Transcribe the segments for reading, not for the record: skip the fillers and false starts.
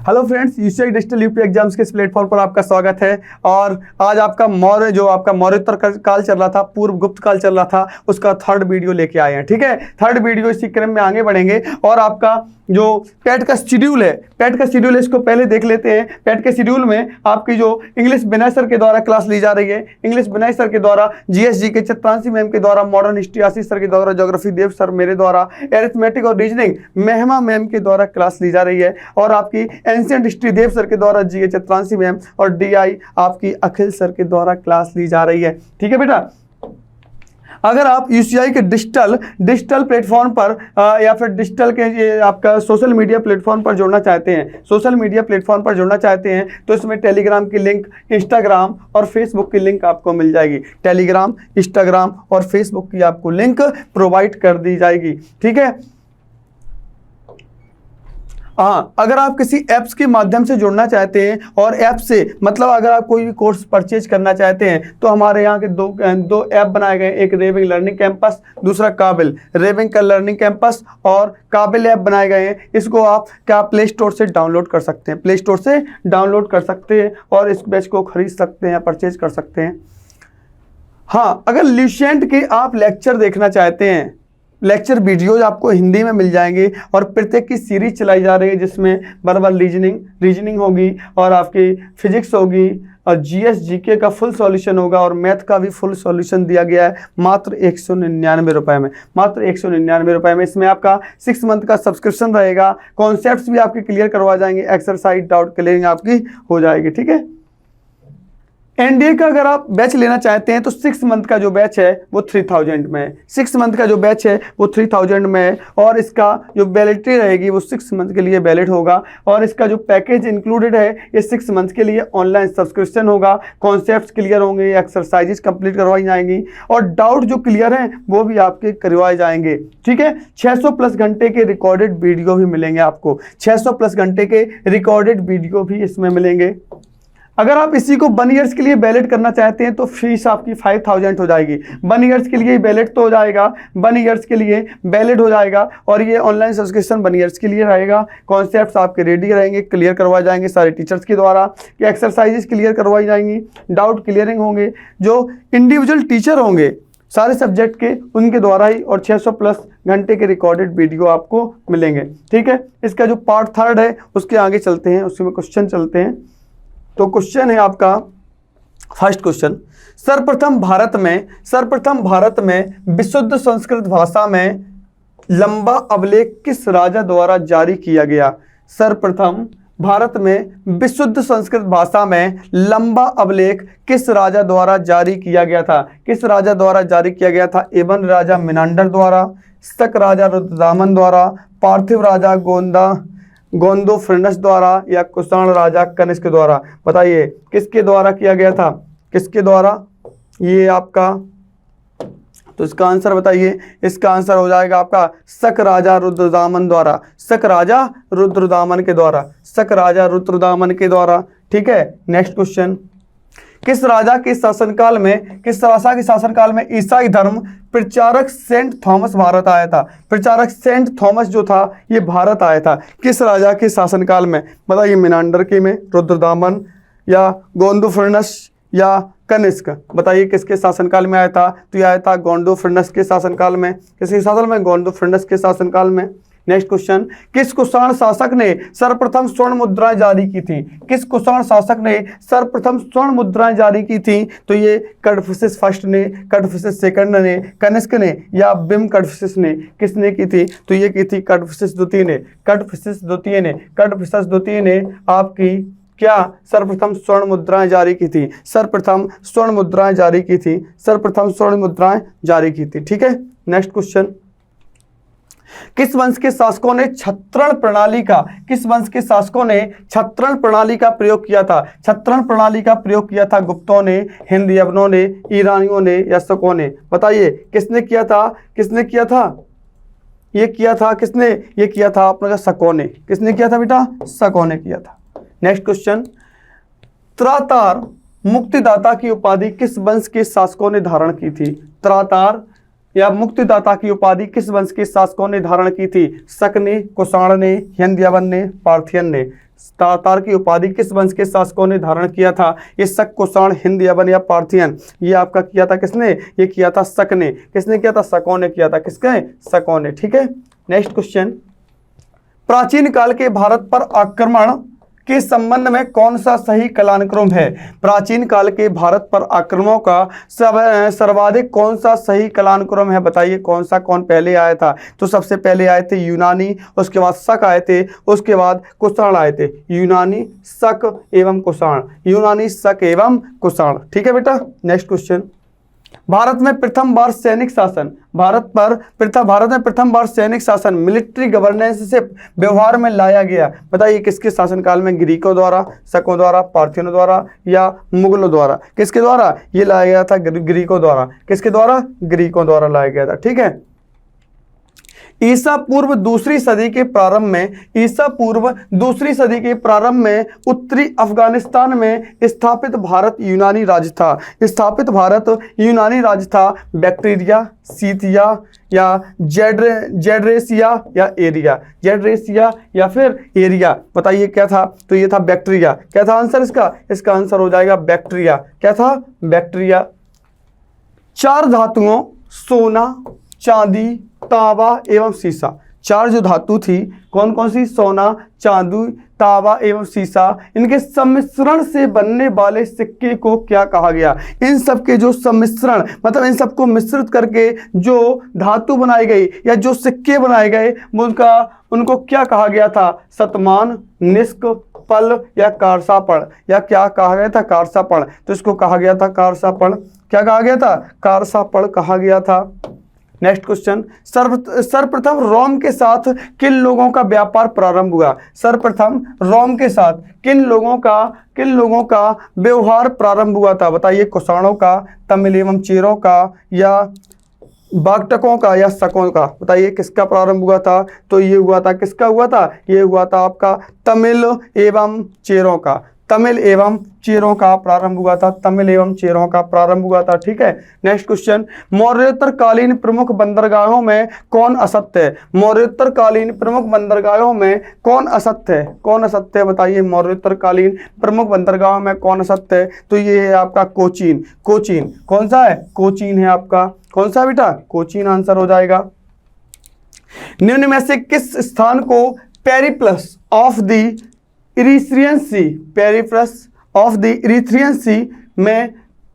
Hello friends, UCI digital UP exams के इस platform पर आपका स्वागत है। और आज आपका मौर्योत्तर काल चल रहा था, पूर्व गुप्त काल चल रहा था, उसका थर्ड वीडियो लेके आए हैं। ठीक है, थर्ड वीडियो इसी क्रम में आगे बढ़ेंगे। और आपका जो पैट का शेड्यूल है, इसको पहले देख लेते हैं। पैट के शेड्यूल में आपकी जो इंग्लिश विनय सर के द्वारा क्लास ली जा रही है, इंग्लिश विनय सर के द्वारा, जीएसजी के चित्रांशी मैम के द्वारा, मॉडर्न हिस्ट्री आशीष सर के द्वारा, ज्योग्राफी देव सर मेरे द्वारा, एरिथमेटिक और रीजनिंग महिमा मैम के द्वारा क्लास ली जा रही है। और आपकी एंशिएंट हिस्ट्री देव सर के द्वारा, जीए चित्रांशी मैम, और डीआई आपकी अखिल सर के द्वारा क्लास ली जा रही है। ठीक है बेटा, अगर आप यूसीआई के डिजिटल प्लेटफॉर्म पर या फिर डिजिटल के ये आपका सोशल मीडिया प्लेटफॉर्म पर जुड़ना चाहते हैं, तो इसमें टेलीग्राम की लिंक, इंस्टाग्राम और फेसबुक की लिंक आपको मिल जाएगी। टेलीग्राम, इंस्टाग्राम और फेसबुक की आपको लिंक प्रोवाइड कर दी जाएगी। ठीक है, हाँ, अगर आप किसी ऐप्स के माध्यम से जुड़ना चाहते हैं और ऐप से मतलब अगर आप कोई भी कोर्स परचेज करना चाहते हैं, तो हमारे यहाँ के दो ऐप बनाए गए, एक रेविंग लर्निंग कैंपस, दूसरा काबिल। रेविंग का लर्निंग कैंपस और काबिल ऐप बनाए गए हैं। इसको आप प्ले स्टोर से डाउनलोड कर सकते हैं, और इस बैच को खरीद सकते हैं, परचेज कर सकते हैं। हाँ, अगर ल्यूसेंट के आप लेक्चर देखना चाहते हैं, लेक्चर वीडियोज आपको हिंदी में मिल जाएंगे, और प्रत्येक की सीरीज चलाई जा रही है, जिसमें बराबर रीजनिंग होगी, और आपकी फिजिक्स होगी, और जीएस जीके का फुल सॉल्यूशन होगा, और मैथ का भी फुल सॉल्यूशन दिया गया है मात्र 199 रुपए में। मात्र 199 रुपए में इसमें आपका 6 मंथ का सब्सक्रिप्शन रहेगा। कॉन्सेप्ट्स भी आपके क्लियर करवा जाएंगे, एक्सरसाइज डाउट क्लियरिंग आपकी हो जाएगी। ठीक है, एनडीए का अगर आप बैच लेना चाहते हैं तो 6 मंथ का जो बैच है वो 3000 में है। 6 मंथ का जो बैच है वो 3000 में है, और इसका जो वैलिडिटी रहेगी वो 6 मंथ के लिए वैलिड होगा। और इसका जो पैकेज इंक्लूडेड है, ये 6 मंथ के लिए ऑनलाइन सब्सक्रिप्शन होगा, कॉन्सेप्ट्स क्लियर होंगे, एक्सरसाइजेस कंप्लीट करवाई जाएंगी, और डाउट जो क्लियर हैं वो भी आपके करवाए जाएंगे। ठीक है, 600 प्लस घंटे के रिकॉर्डेड वीडियो भी मिलेंगे आपको, 600 प्लस घंटे के रिकॉर्डेड वीडियो भी इसमें मिलेंगे। अगर आप इसी को 1 ईयर्स के लिए वैलिड करना चाहते हैं तो फीस आपकी 5000 हो जाएगी। 1 ईयर्स के लिए वैलिड तो हो जाएगा, 1 ईयर्स के लिए वैलिड हो जाएगा, और ये ऑनलाइन सब्सक्रिप्शन 1 ईयर्स के लिए रहेगा। कॉन्सेप्ट्स आपके रेडी रहेंगे, क्लियर करवाए जाएंगे सारे टीचर्स के द्वारा, कि एक्सरसाइजेस क्लियर करवाई जाएंगी, डाउट क्लियरिंग होंगे, जो इंडिविजुअल टीचर होंगे सारे सब्जेक्ट के, उनके द्वारा ही, और 600 प्लस घंटे के रिकॉर्डेड वीडियो आपको मिलेंगे। ठीक है, इसका जो पार्ट 3 है उसके आगे चलते हैं, उसमें क्वेश्चन चलते हैं। तो क्वेश्चन है आपका फर्स्ट क्वेश्चन, सर्वप्रथम भारत में विशुद्ध संस्कृत भाषा में लंबा अभिलेख किस राजा द्वारा जारी किया गया? सर्वप्रथम भारत में विशुद्ध संस्कृत भाषा में लंबा अभिलेख किस राजा द्वारा जारी किया गया था? किस राजा द्वारा जारी किया गया था? एबन राजा मिनांडर द्वारा, शक राजा रुद्रदामन द्वारा, पार्थिव राजा गोंदोफर्नस द्वारा, या कुषाण राजा कनिष्क द्वारा? बताइए किसके द्वारा किया गया था, किसके द्वारा ये आपका? तो इसका आंसर बताइए। इसका आंसर हो जाएगा आपका शक राजा रुद्रदामन द्वारा, शक राजा रुद्रदामन के द्वारा, शक राजा रुद्रदामन के द्वारा। ठीक है, नेक्स्ट क्वेश्चन, किस राजा के शासनकाल में ईसाई धर्म प्रचारक सेंट थॉमस भारत आया था? प्रचारक सेंट थॉमस जो था ये भारत आया था, किस राजा के शासनकाल में? बताइए, मिनांडर के में, रुद्रदामन, या गोंदोफर्नस, या कनिष्क? बताइए किसके शासनकाल में आया था? तो यह आया था गोंदोफर्नस के शासनकाल में। किसके शासन में? गोंदोफर्नस के शासनकाल में। नेक्स्ट क्वेश्चन, किस कुषाण शासक ने सर्वप्रथम स्वर्ण मुद्राएं जारी की थी? किस कुषाण शासक ने सर्वप्रथम स्वर्ण मुद्राएं जारी की थी? तो ये कडफिसेस फर्स्ट ने, कडफिसेस सेकंड ने, कनिष्क ने, या बिम कडफिसेस ने? किसने की थी? तो ये की थी कडफिसेस द्वितीय ने, कडफिसेस द्वितीय ने आपकी क्या सर्वप्रथम स्वर्ण मुद्राएं जारी की थी? सर्वप्रथम स्वर्ण मुद्राएं जारी की थी, सर्वप्रथम स्वर्ण मुद्राएं जारी की थी। ठीक है, नेक्स्ट क्वेश्चन, किस वंश के शासकों ने छत्रण प्रणाली का प्रयोग किया था? छत्रण प्रणाली का प्रयोग किया था गुप्तों ने, हिंद यवनों ने, ईरानियों ने, या शकों ने? बताइए किसने किया था? किसने किया था? ये किया था किसने? ये किया था अपना शकों ने। किसने किया था बेटा? शकों ने किया था। नेक्स्ट क्वेश्चन, त्रातार मुक्तिदाता की उपाधि किस वंश के शासकों ने धारण की थी? त्रातार या मुक्तिदाता की उपाधि किस वंश के शासकों ने धारण की थी? शक ने, कुषाण ने, हिंद यवन ने, पार्थियन ने। तातार की उपाधि किस वंश के शासकों ने धारण किया था? ये शक, कुषाण, हिंद यवन या पार्थियन। ये आपका किया था किसने? ये किया था शक ने। किसने किया था? शकों ने किया था। किसके? शकों ने। ठीक है, नेक्स्ट क्वेश्चन। प्राचीन काल के भारत पर आक्रमण के संबंध में कौन सा सही कालानुक्रम है? प्राचीन काल के भारत पर आक्रमणों का सर्वाधिक कौन सा सही कालानुक्रम है? बताइए कौन सा, कौन पहले आया था? तो सबसे पहले आए थे यूनानी, उसके बाद शक आए थे, उसके बाद कुषाण आए थे। यूनानी, शक एवं कुषाण। यूनानी, शक एवं कुषाण। ठीक है बेटा, नेक्स्ट क्वेश्चन। भारत में प्रथम बार सैनिक शासन, भारत में प्रथम बार सैनिक शासन, मिलिट्री गवर्नेंस से व्यवहार में लाया गया। बताइए किसके शासनकाल में? ग्रीकों द्वारा, शकों द्वारा, पार्थियनों द्वारा या मुगलों द्वारा? किसके द्वारा ये लाया गया था? ग्रीकों द्वारा। किसके द्वारा? ग्रीकों द्वारा लाया गया था। ठीक है, ईसा पूर्व दूसरी सदी के प्रारंभ में उत्तरी अफगानिस्तान में स्थापित भारत यूनानी राज्य था। बैक्टीरिया, सीथिया या जेड्रेसिया या फिर एरिया। बताइए क्या था? तो ये था बैक्टीरिया। क्या था आंसर इसका? इसका आंसर हो जाएगा बैक्टीरिया। क्या था? बैक्टीरिया। चार धातुओं सोना, चांदी, तांबा एवं सीसा, चार जो धातु थी कौन कौन सी? सोना, चांदी, तांबा एवं सीसा, इनके सम्मिश्रण से बनने वाले सिक्के को क्या कहा गया? इन सब के जो सम्मिश्रण, मतलब इन सबको मिश्रित करके जो धातु बनाई गई या जो सिक्के बनाए गए उनको क्या कहा गया था? शतमान, निष्क, पल या कारसापण, या क्या कहा गया था? कारसापण। तो इसको कहा गया था कारसापण। क्या कहा गया था? कारसापण कहा गया था। Next question. सर्वप्रथम रोम के साथ किन लोगों का व्यापार प्रारंभ हुआ? सर्वप्रथम रोम के साथ किन लोगों का व्यवहार प्रारंभ हुआ था? बताइए कुषाणों का, तमिल एवं चेरों का, या बागटकों का, या शकों का? बताइए किसका प्रारंभ हुआ था? तो ये हुआ था, किसका हुआ था? ये हुआ था आपका तमिल एवं चेरों का। तमिल एवं चेरों का प्रारंभ हुआ था। तमिल एवं चेरों का प्रारंभ हुआ था। ठीक है, नेक्स्ट क्वेश्चन। मौर्योत्तरकालीन प्रमुख बंदरगाहों में कौन असत्य है? मौर्योत्तरकालीन प्रमुख बंदरगाहों में कौन असत्य है? कौन असत्य है? बताइए मौर्योत्तरकालीन प्रमुख बंदरगाहों में कौन असत्य है? तो ये है आपका कोचीन। कोचीन कौन सा है? कोचीन है आपका। कौन सा बेटा? कोचीन आंसर हो जाएगा। निम्न में से किस स्थान को पेरिप्लस ऑफ द इरीथ्रियन सी में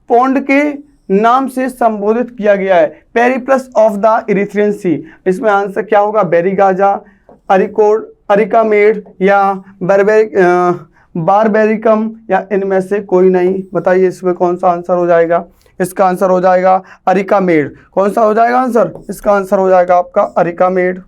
पोंड के नाम से संबोधित किया गया है? पेरिप्लस ऑफ द इरीथ्रियन सी, इसमें आंसर क्या होगा? बेरीगाजा, अरिकामेड या बारबेरिकम, या इनमें से कोई नहीं। बताइए इसमें कौन सा आंसर हो जाएगा? इसका आंसर हो जाएगा अरिकामेड। कौन सा हो जाएगा आंसर? इसका आंसर हो जाएगा आपका अरिकामेड।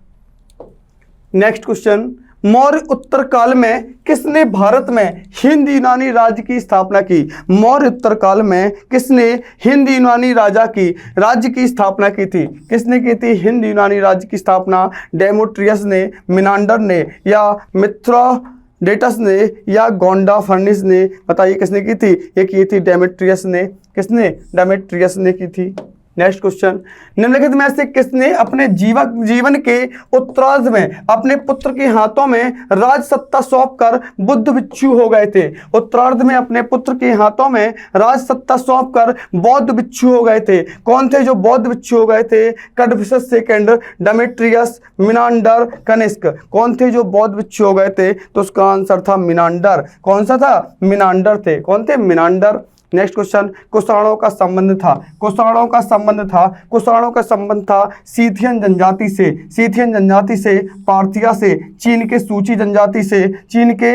Next question. मौर्य उत्तर काल में किसने भारत में हिंद यूनानी राज्य की स्थापना की? मौर्य उत्तर काल में किसने हिंद यूनानी राज्य की स्थापना की थी? किसने की थी हिंद यूनानी राज्य की स्थापना? डेमोट्रियस ने, मिनांडर ने, या मिथ्राडेटस ने, या गोंडाफर्निस ने? बताइए किसने की थी? ये की थी डेमेट्रियस ने। किसने? डेमेट्रियस ने की थी। Next question. निम्नलिखित में से किसने अपने जीवन के उत्तरार्ध में अपने पुत्र के हाथों में राज सत्ता सौंपकर बुद्ध भिक्षु हो गए थे? उत्तरार्ध में अपने पुत्र के हाथों में राज सत्ता सौंपकर बौद्ध भिक्षु हो गए थे। कौन थे जो बौद्ध भिक्षु हो गए थे? कैडफिसस सेकंड, डेमेट्रियस, मिनांडर, कनिष्क। कौन थे जो बौद्ध भिक्षु हो गए थे? तो उसका आंसर था मिनांडर। कौन सा था? मिनांडर थे। कौन थे? मिनांडर। Next question. कुषाणों का संबंध था सीथियन जनजाति से, पार्थिया से, चीन के सूची जनजाति से, चीन के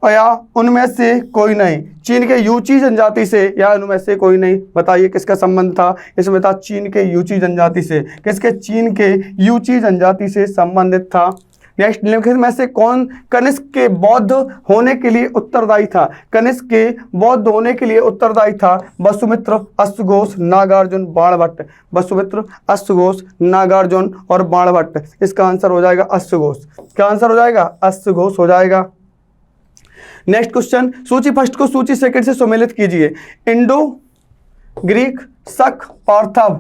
या उनमें से कोई नहीं, चीन के यूची जनजाति से, या उनमें से कोई नहीं। बताइए किसका संबंध था? इसमें था चीन के यूची जनजाति से। किसके? चीन के यूची जनजाति से संबंधित था। नेक्स्ट। निम्नलिखित में से कौन कनिष्क के बौद्ध होने के लिए उत्तरदायी था? कनिष्क के बौद्ध होने के लिए उत्तरदायी था वसुमित्र, अश्वघोष, नागार्जुन, बाणभट्ट। वसुमित्र, अश्वघोष, नागार्जुन और बाणभट्ट। इसका आंसर हो जाएगा अश्वघोष। क्या आंसर हो जाएगा? अश्वघोष हो जाएगा। Next question. सूची फर्स्ट को सूची सेकंड से सुमेलित कीजिए। इंडो, ग्रीक, शक, पार्थव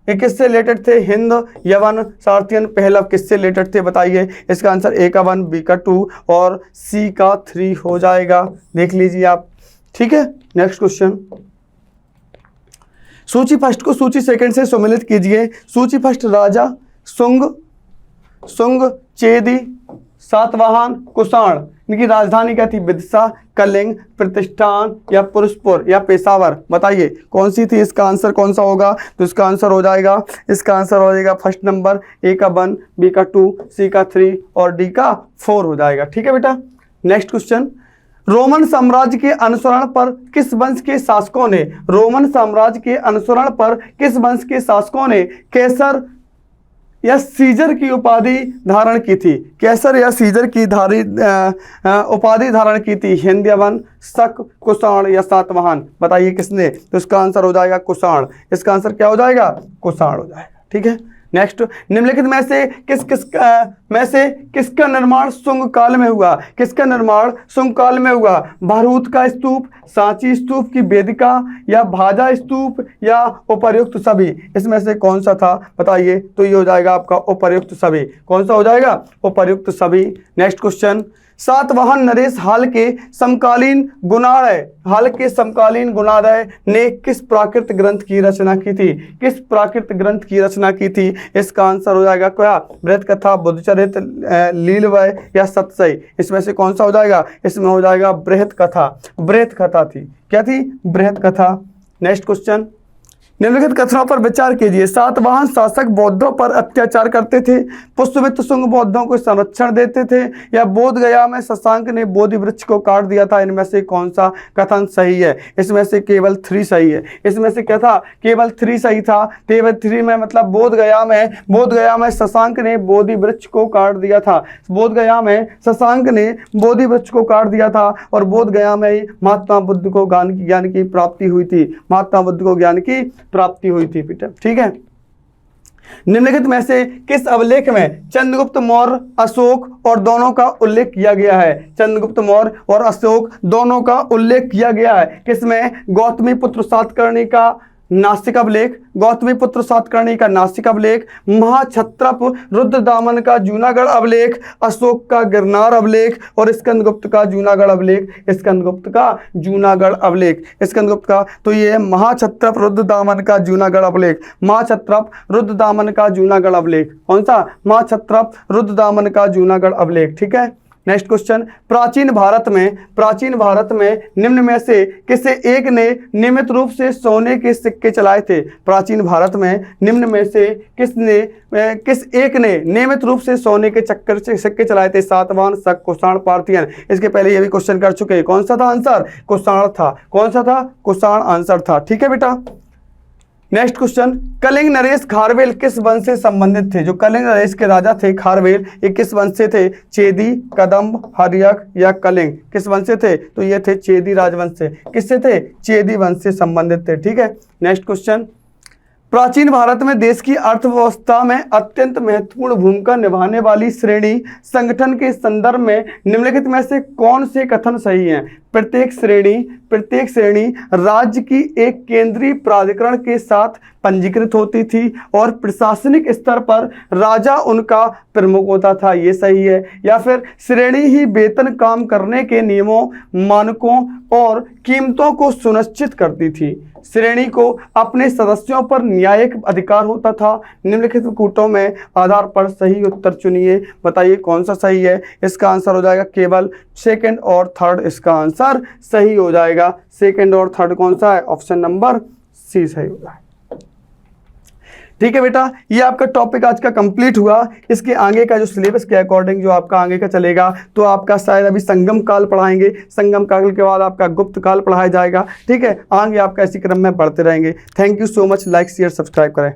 ये किससे रिलेटेड थे? हिंद, यवन, सार्थियन, पहलव किससे रिलेटेड थे बताइए। इसका आंसर ए का 1, बी का 2 और सी का 3 हो जाएगा, देख लीजिए आप। ठीक है, नेक्स्ट क्वेश्चन। सूची फर्स्ट को सूची सेकंड से सम्मिलित कीजिए। सूची फर्स्ट राजा सुंग, चेदी, सातवाहन, कुषाण, इनकी राजधानी क्या थी? विदिशा, कलिंग, प्रतिष्ठान या पुरुषपुर या पेशावर, बताइए कौन सी थी? इसका आंसर कौन सा होगा? तो इसका आंसर हो जाएगा, इसका आंसर हो जाएगा फर्स्ट नंबर, ए का 1, बी का 2, सी का 3 और डी का 4 हो जाएगा। ठीक है बेटा, नेक्स्ट क्वेश्चन। रोमन साम्राज्य के अनुसरण पर किस वंश के शासकों ने, रोमन साम्राज्य के अनुसरण पर किस वंश के शासकों ने कैसर या सीजर की उपाधि धारण की थी? कैसर या सीजर की उपाधि धारण की थी? हिंद, यवन, शक, कुषाण या सातवाहन, बताइए किसने? तो इसका आंसर हो जाएगा कुषाण। इसका आंसर क्या हो जाएगा? कुषाण हो जाएगा। ठीक है, नेक्स्ट। निम्नलिखित में से किसका निर्माण शुंग काल में हुआ? किसका निर्माण शुंग काल में हुआ? भरूच का स्तूप, सांची स्तूप की वेदिका या भाजा स्तूप या उपर्युक्त सभी, इसमें से कौन सा था बताइए? तो ये हो जाएगा आपका उपर्युक्त सभी। कौन सा हो जाएगा? उपर्युक्त सभी। Next question. सातवाहन नरेश हाल के समकालीन गुणादय ने किस प्राकृत ग्रंथ की रचना की थी? किस प्राकृत ग्रंथ की रचना की थी? इसका आंसर हो जाएगा क्या? बृहत कथा, बुद्धचरित, लीलवय या सतसई, इसमें से कौन सा हो जाएगा? इसमें हो जाएगा बृहत कथा। बृहत कथा थी, क्या थी? बृहत कथा। Next question. निम्नलिखित कथनों पर विचार कीजिए। सातवाहन शासक बौद्धों पर अत्याचार करते थे, पुष्यमित्र शुंग बौद्धों को संरक्षण देते थे या बोध गया में शशांक ने बोधि वृक्ष को काट दिया था, इनमें से कौन सा कथन सही है? इसमें से केवल 3 सही है। इसमें से क्या था? केवल 3 सही था। केवल 3 में मतलब बोध गया में शशांक ने बोधि वृक्ष को काट दिया था। बोध गया में शशांक ने बोधि वृक्ष को काट दिया था और बोध गया में ही महात्मा बुद्ध को ज्ञान की प्राप्ति हुई थी। महात्मा बुद्ध को ज्ञान की प्राप्ति हुई थी बेटा। ठीक है, निम्नलिखित में से किस अभिलेख में चंद्रगुप्त मौर्य, अशोक और दोनों का उल्लेख किया गया है? चंद्रगुप्त मौर्य और अशोक दोनों का उल्लेख किया गया है किसमें? गौतमी पुत्र सातकर्णी का नासिक अभिलेख, गौतमी पुत्र सातकर्णी का नासिक अभिलेख, महाक्षत्रप रुद्रदामन का जूनागढ़ अभिलेख, अशोक का गिरनार अभिलेख और स्कंदगुप्त का जूनागढ़ अभिलेख। स्कंदगुप्त का जूनागढ़ अभिलेख, स्कंदगुप्त का, तो ये महाक्षत्रप रुद्रदामन का जूनागढ़ अभिलेख, महाक्षत्रप रुद्रदामन का जूनागढ़ अभिलेख। कौन सा? महाक्षत्रप रुद्रदामन का जूनागढ़ अभिलेख। ठीक है, नेक्स्ट क्वेश्चन। प्राचीन भारत में निम्न में से किसे एक ने नियमित रूप से सोने के सिक्के चलाए थे? प्राचीन भारत में निम्न में से किस एक ने नियमित रूप से सोने के चक्कर से सिक्के चलाए थे? सातवाहन, शक, कुषाण, पार्थियन। इसके पहले ये भी क्वेश्चन कर चुके हैं। कौन सा था आंसर? कुषाण था। कौन सा था? कुषाण आंसर था। ठीक है बेटा, नेक्स्ट क्वेश्चन। कलिंग नरेश खारवेल किस वंश से संबंधित थे? जो कलिंग नरेश के राजा थे खारवेल, ये किस वंश से थे? चेदी, कदम्ब, हर्यक या कलिंग, किस वंश से थे? तो ये थे चेदी राजवंश से। किससे थे? चेदी वंश से संबंधित थे। ठीक है, नेक्स्ट क्वेश्चन। प्राचीन भारत में देश की अर्थव्यवस्था में अत्यंत महत्वपूर्ण भूमिका निभाने वाली श्रेणी संगठन के संदर्भ में निम्नलिखित में से कौन से कथन सही हैं? प्रत्येक श्रेणी राज्य की एक केंद्रीय प्राधिकरण के साथ पंजीकृत होती थी और प्रशासनिक स्तर पर राजा उनका प्रमुख होता था, ये सही है। या फिर श्रेणी ही वेतन, काम करने के नियमों, मानकों और कीमतों को सुनिश्चित करती थी। श्रेणी को अपने सदस्यों पर न्यायिक अधिकार होता था। निम्नलिखित कूटों में आधार पर सही उत्तर चुनिए, बताइए कौन सा सही है? इसका आंसर हो जाएगा केवल सेकंड और थर्ड, इसका आंसर सही हो जाएगा। सेकंड और थर्ड कौन सा है? ऑप्शन नंबर सी सही हो जाएगा। ठीक है बेटा, ये आपका टॉपिक आज का कंप्लीट हुआ। इसके आगे का जो सिलेबस के अकॉर्डिंग जो आपका आगे का चलेगा, तो आपका शायद अभी संगम काल पढ़ाएंगे, संगम काल के बाद आपका गुप्त काल पढ़ाया जाएगा। ठीक है, आगे आपका इसी क्रम में बढ़ते रहेंगे। Thank you so much. Like, share, subscribe करें।